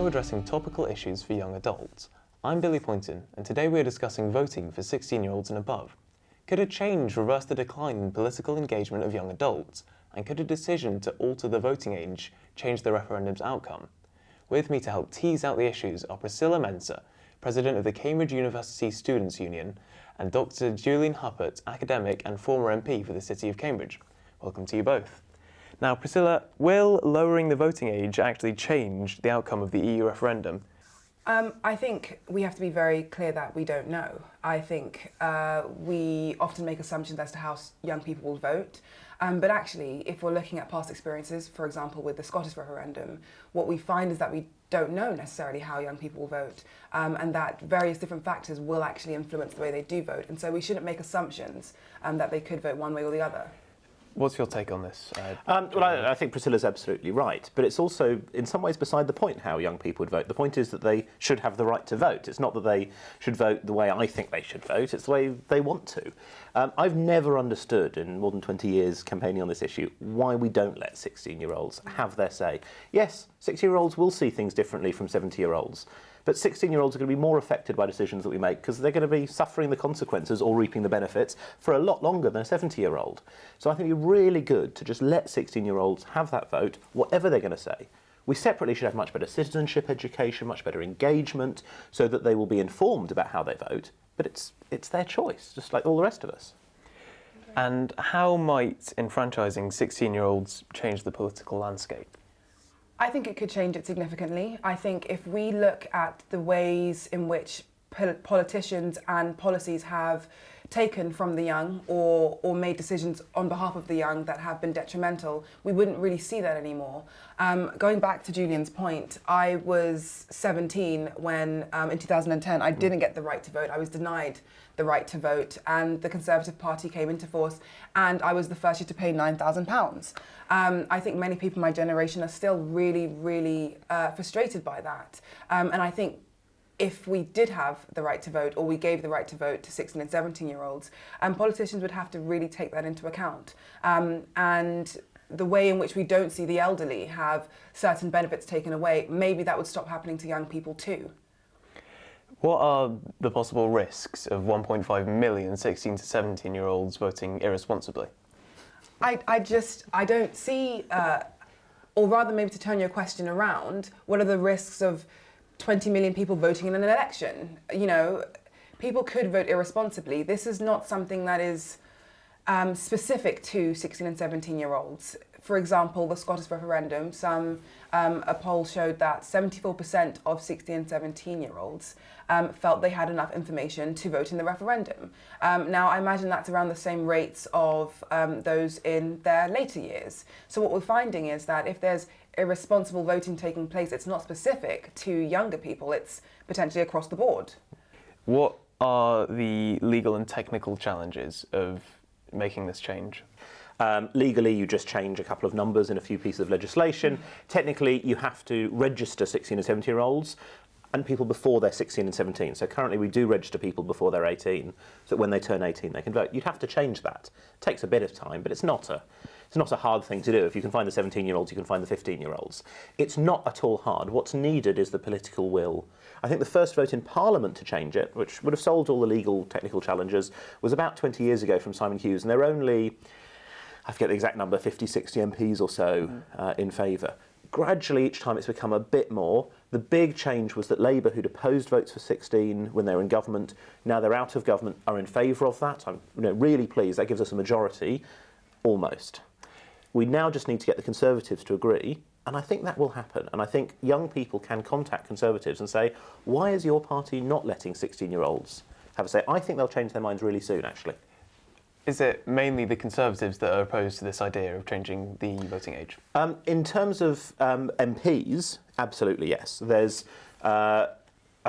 addressing topical issues for young adults. I'm Billy Poynton, and today we are discussing voting for 16-year-olds and above. Could a change reverse the decline in political engagement of young adults? And could a decision to alter the voting age change the referendum's outcome? With me to help tease out the issues are Priscilla Mensah, President of the Cambridge University Students' Union, and Dr. Julian Huppert, academic and former MP for the City of Cambridge. Welcome to you both. Now, Priscilla, will lowering the voting age actually change the outcome of the EU referendum? I think we have to be very clear that we don't know. I think we often make assumptions as to how young people will vote. But actually, if we're looking at past experiences, for example, with the Scottish referendum, what we find is that we don't know necessarily how young people will vote, and that various different factors will actually influence the way they do vote. And so we shouldn't make assumptions that they could vote one way or the other. What's your take on this? Well, I think Priscilla's absolutely right, but it's also in some ways beside the point how young people would vote. The point is that they should have the right to vote. It's not that they should vote the way I think they should vote, it's the way they want to. I've never understood in more than 20 years campaigning on this issue why we don't let 16-year-olds have their say. Yes, 16-year-olds will see things differently from 70-year-olds. But 16-year-olds are going to be more affected by decisions that we make because they're going to be suffering the consequences or reaping the benefits for a lot longer than a 70-year-old. So I think it'd be really good to just let 16-year-olds have that vote, whatever they're going to say. We separately should have much better citizenship education, much better engagement, so that they will be informed about how they vote. But it's their choice, just like all the rest of us. And how might enfranchising 16-year-olds change the political landscape? I think it could change it significantly. I think if we look at the ways in which politicians and policies have taken from the young or made decisions on behalf of the young that have been detrimental, we wouldn't really see that anymore. Going back to Julian's point, I was 17 when, in 2010, I didn't get the right to vote. I was denied the right to vote, and the Conservative Party came into force, and I was the first year to pay £9,000. I think many people in my generation are still really frustrated by that. And I think if we did have the right to vote, or we gave the right to vote to 16 and 17-year-olds, politicians would have to really take that into account. And the way in which we don't see the elderly have certain benefits taken away, maybe that would stop happening to young people too. What are the possible risks of 1.5 million 16 to 17-year-olds voting irresponsibly? I don't see, or rather maybe to turn your question around, what are the risks of 20 million people voting in an election? You know, people could vote irresponsibly. This is not something that is specific to 16 and 17-year-olds. For example, the Scottish referendum, a poll showed that 74% of 16 and 17-year-olds felt they had enough information to vote in the referendum. Now, I imagine that's around the same rates of those in their later years. So what we're finding is that if there's irresponsible voting taking place, it's not specific to younger people, it's potentially across the board. What are the legal and technical challenges of making this change? Legally, you just change a couple of numbers in a few pieces of legislation. Technically, you have to register 16 and 17-year-olds and people before they're 16 and 17. So currently we do register people before they're 18, so that when they turn 18 they can vote. You'd have to change that. It takes a bit of time, but it's not a hard thing to do. If you can find the 17-year-olds, you can find the 15-year-olds. It's not at all hard. What's needed is the political will. I think the first vote in Parliament to change it, which would have solved all the legal technical challenges, was about 20 years ago from Simon Hughes, and there are only, I forget the exact number, 50, 60 MPs or so in favour. Gradually, each time it's become a bit more. The big change was that Labour, who'd opposed votes for 16 when they were in government, now they're out of government, are in favour of that. I'm really pleased. That gives us a majority, almost. We now just need to get the Conservatives to agree, and I think that will happen. And I think young people can contact Conservatives and say, why is your party not letting 16-year-olds have a say? I think they'll change their minds really soon, actually. Is it mainly the Conservatives that are opposed to this idea of changing the voting age? In terms of MPs, absolutely yes. There's, I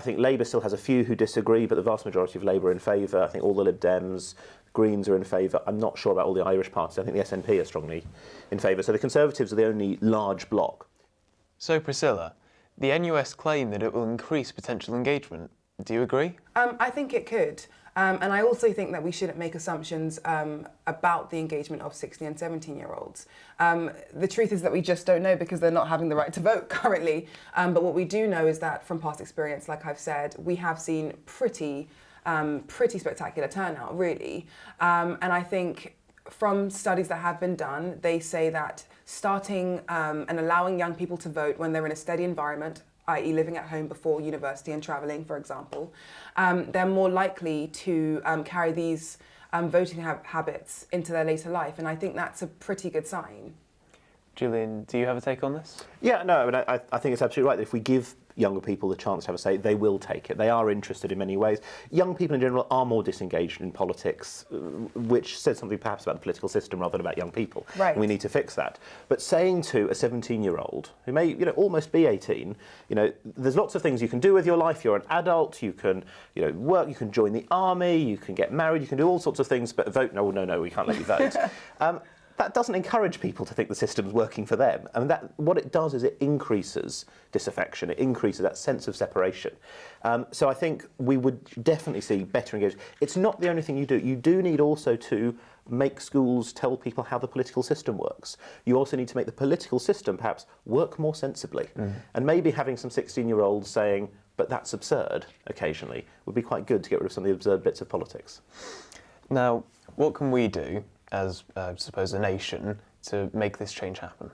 think Labour still has a few who disagree, but the vast majority of Labour are in favour. I think all the Lib Dems, Greens are in favour. I'm not sure about all the Irish parties. I think the SNP are strongly in favour. So the Conservatives are the only large bloc. So Priscilla, the NUS claim that it will increase potential engagement. Do you agree? I think it could. And I also think that we shouldn't make assumptions about the engagement of 16 and 17-year-olds. The truth is that we just don't know because they're not having the right to vote currently. But what we do know is that from past experience, like I've said, we have seen pretty spectacular turnout, really. And I think from studies that have been done, they say that starting and allowing young people to vote when they're in a steady environment, i.e. living at home before university and travelling, for example, they're more likely to carry these voting habits into their later life. And I think that's a pretty good sign. Julian, do you have a take on this? Yeah, no, I mean, I think it's absolutely right that if we give younger people the chance to have a say, they will take it. They are interested in many ways. Young people in general are more disengaged in politics, which says something perhaps about the political system rather than about young people. Right. And we need to fix that. But saying to a 17-year-old who may, almost be 18, there's lots of things you can do with your life. You're an adult. You can, work. You can join the army. You can get married. You can do all sorts of things. But vote? No, we can't let you vote. That doesn't encourage people to think the system's working for them. And what it does is it increases disaffection. It increases that sense of separation. So I think we would definitely see better engagement. It's not the only thing you do. You do need also to make schools tell people how the political system works. You also need to make the political system perhaps work more sensibly. And maybe having some 16-year-olds saying, but that's absurd, occasionally, would be quite good to get rid of some of the absurd bits of politics. Now, what can we do as, I suppose, a nation to make this change happen?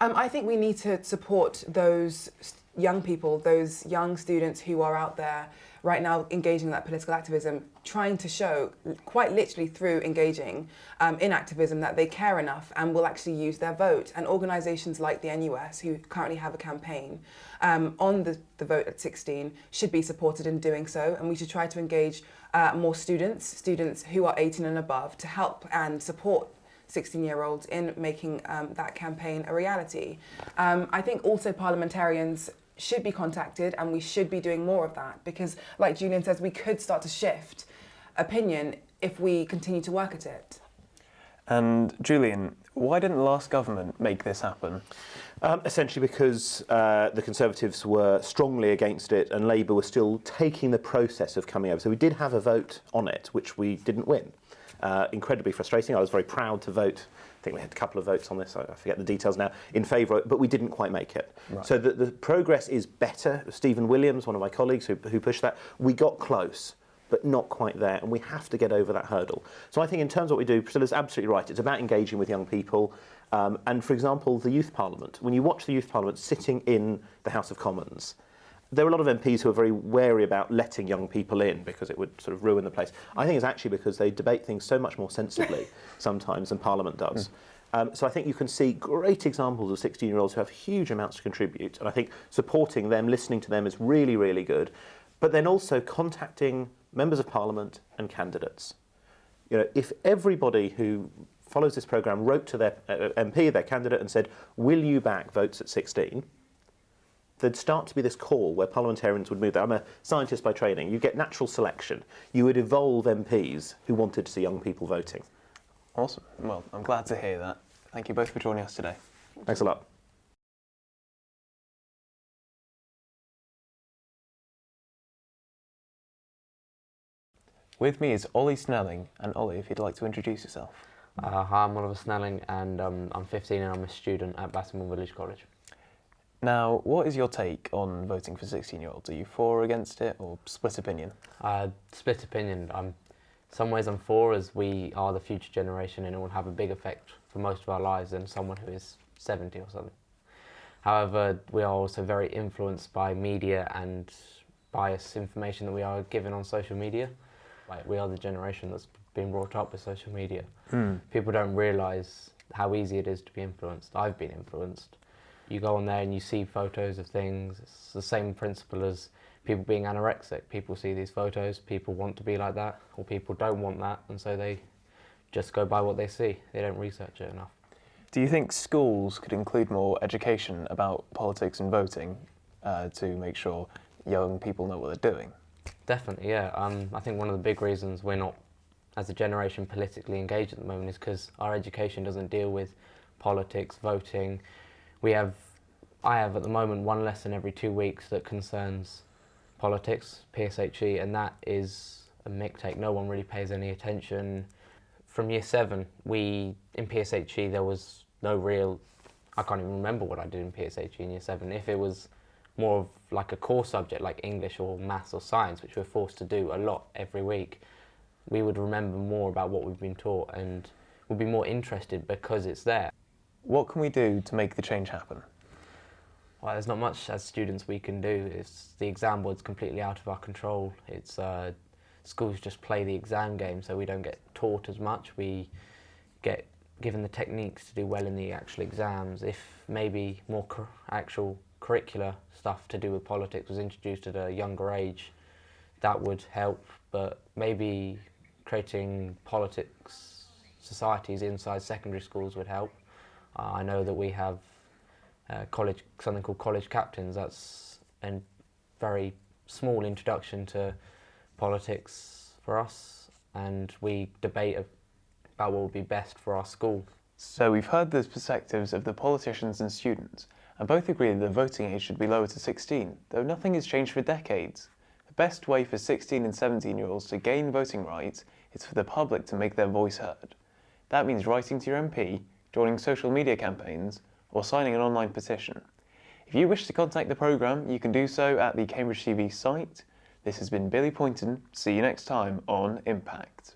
I think we need to support those young people, those young students who are out there right now engaging in that political activism, trying to show, quite literally through engaging in activism, that they care enough and will actually use their vote. And organisations like the NUS, who currently have a campaign on the vote at 16, should be supported in doing so. And we should try to engage more students who are 18 and above, to help and support 16-year-olds in making that campaign a reality. I think also parliamentarians should be contacted, and we should be doing more of that, because like Julian says, we could start to shift opinion if we continue to work at it. And Julian, why didn't the last government make this happen? Essentially because the Conservatives were strongly against it and Labour was still taking the process of coming over. So we did have a vote on it, which we didn't win. Incredibly frustrating. I was very proud to vote. I think we had a couple of votes on this, I forget the details now, in favour, but we didn't quite make it. Right. So the progress is better. Stephen Williams, one of my colleagues who pushed that, we got close, but not quite there, and we have to get over that hurdle. So I think in terms of what we do, Priscilla's absolutely right. It's about engaging with young people. And for example, the Youth Parliament. When you watch the Youth Parliament sitting in the House of Commons, there are a lot of MPs who are very wary about letting young people in because it would sort of ruin the place. I think it's actually because they debate things so much more sensibly sometimes than Parliament does. So I think you can see great examples of 16-year-olds who have huge amounts to contribute, and I think supporting them, listening to them is really, really good. But then also contacting members of Parliament and candidates. If everybody who follows this programme wrote to their MP, their candidate, and said, will you back votes at 16? There'd start to be this call where parliamentarians would move there. I'm a scientist by training. You get natural selection. You would evolve MPs who wanted to see young people voting. Awesome. Well, I'm glad to hear that. Thank you both for joining us today. Thanks a lot. With me is Ollie Snelling. And Ollie, if you'd like to introduce yourself. Hi, I'm Oliver Snelling, and I'm 15 and I'm a student at Bassingbourn Village College. Now, what is your take on voting for 16-year-olds? Are you for or against it, or split opinion? Split opinion. Some ways I'm for, as we are the future generation and it will have a big effect for most of our lives than someone who is 70 or something. However, we are also very influenced by media and biased information that we are given on social media. Like, we are the generation that's been brought up with social media. People don't realise how easy it is to be influenced. I've been influenced. You go on there and you see photos of things. It's the same principle as people being anorexic. People see these photos, people want to be like that, or people don't want that, and so they just go by what they see. They don't research it enough. Do you think schools could include more education about politics and voting to make sure young people know what they're doing? Definitely, yeah. I think one of the big reasons we're not, as a generation, politically engaged at the moment is because our education doesn't deal with politics, voting. I have at the moment one lesson every 2 weeks that concerns politics, PSHE, and that is a mick take. No one really pays any attention. From year 7, in PSHE there was no real, I can't even remember what I did in PSHE in year 7. If it was more of like a core subject like English or maths or science, which we're forced to do a lot every week, we would remember more about what we've been taught and would be more interested because it's there. What can we do to make the change happen? Well, there's not much as students we can do. The exam board's completely out of our control. Schools just play the exam game, so we don't get taught as much. We get given the techniques to do well in the actual exams. If maybe more actual curricular stuff to do with politics was introduced at a younger age, that would help. But maybe creating politics societies inside secondary schools would help. I know that we have something called college captains. That's a very small introduction to politics for us, and we debate about what would be best for our school. So we've heard the perspectives of the politicians and students, and both agree that the voting age should be lowered to 16, though nothing has changed for decades. The best way for 16 and 17-year-olds to gain voting rights is for the public to make their voice heard. That means writing to your MP, joining social media campaigns, or signing an online petition. If you wish to contact the programme, you can do so at the Cambridge TV site. This has been Billy Poynton. See you next time on Impact.